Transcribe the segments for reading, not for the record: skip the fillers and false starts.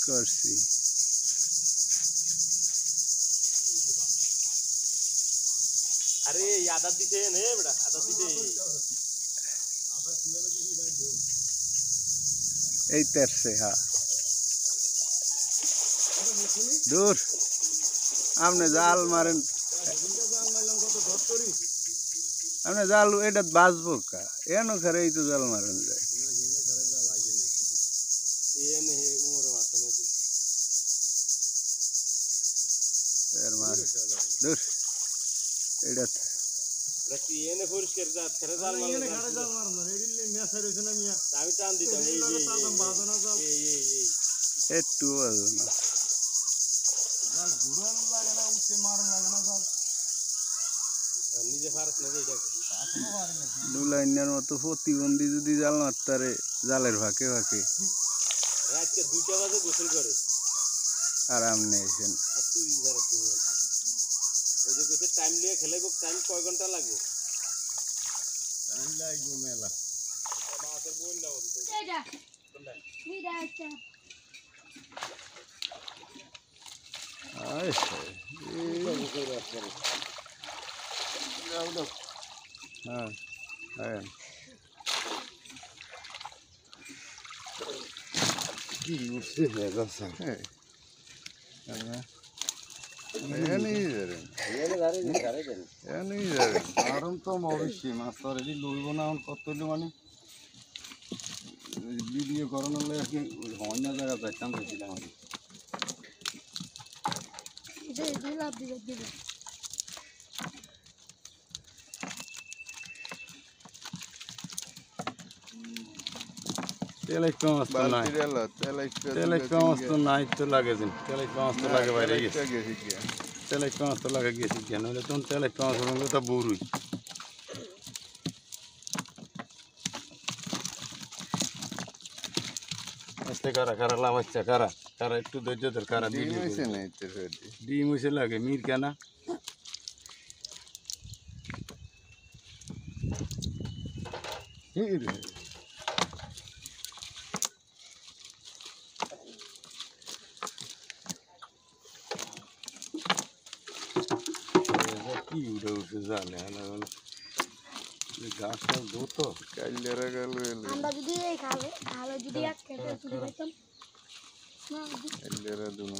করছি। আরে আদা দিতে নে বেটা আদা দিতে এই তেরছে হ্যাঁ দূর আপনি জাল মারেন আপনি জাল এটা বাঁচবো কা এন খারে এই তো জাল মারেন যায় দূর এটা একটু না দুলাইনের মতো প্রতিবন্ধী যদি জাল মারতারে জালের ফাঁকে ফাঁকে রাতকে 2টা বাজে গোসল করে আরাম নেইছেন ওই যে কইছে টাইম লিয়ে খেলাইব টাইম কয় ঘন্টা লাগবে টাইম লাগবে মেলা মাছের বইন দাও এইটা নিদা আচ্ছা আয় হ্যাঁ হ্যাঁ কি উঠছে গেছে হ্যাঁ কারণ তো অবশ্যই মাছ তো রেডি লইব না কত মানে ভিডিও করানোর লাগে অন্য জায়গা যাইতাম দেখছিলাম আমি তেল একটু নাই তো লাগে তেল একটু মাছ তো লাগে বাইরে গেছে তেল একটু মাছ তো লাগে গেছি কেন হলে তখন তেল একটু মাছ হলে তা বড়ুই আস্তে কারা কারা লাভ হচ্ছে কারা কারা একটু ধৈর্য ধর কারা ডিম হয়েছে লাগে মির কেনা কি উঠে উঠে জালে গাছ টাছ ধরতো কাইলেরা গেল আমরা যদি এই খালে যদি এক খেতে শুরু করতাম কাইলেরা দুনো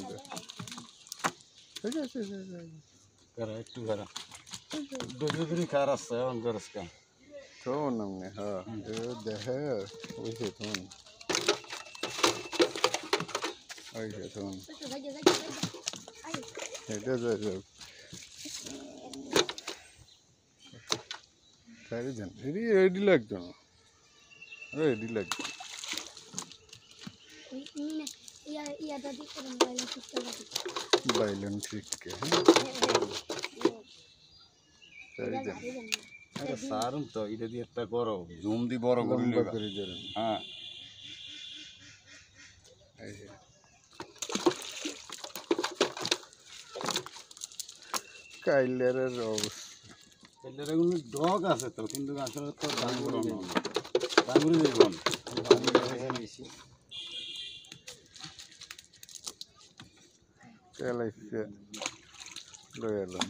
কারা একটু কারা দুজনে কার আসছে এমন করস কেন থোন নামনে হ্যাঁ দেখে ওইসে থোন ওইসে থোন এটা যাই সারি যান রেডি লাগতো না রেডি লাগতো বাইলেন ঠিক সারি যান সারুন তো এটা দিয়ে একটা করো জুম দি বড় করে দেন হ্যাঁ কাইলের অবস্থা কাইলের ডগ আছে তো কিন্তু আসলে তো ডাঙ্গুরি দেব তেল লয়ে এলাম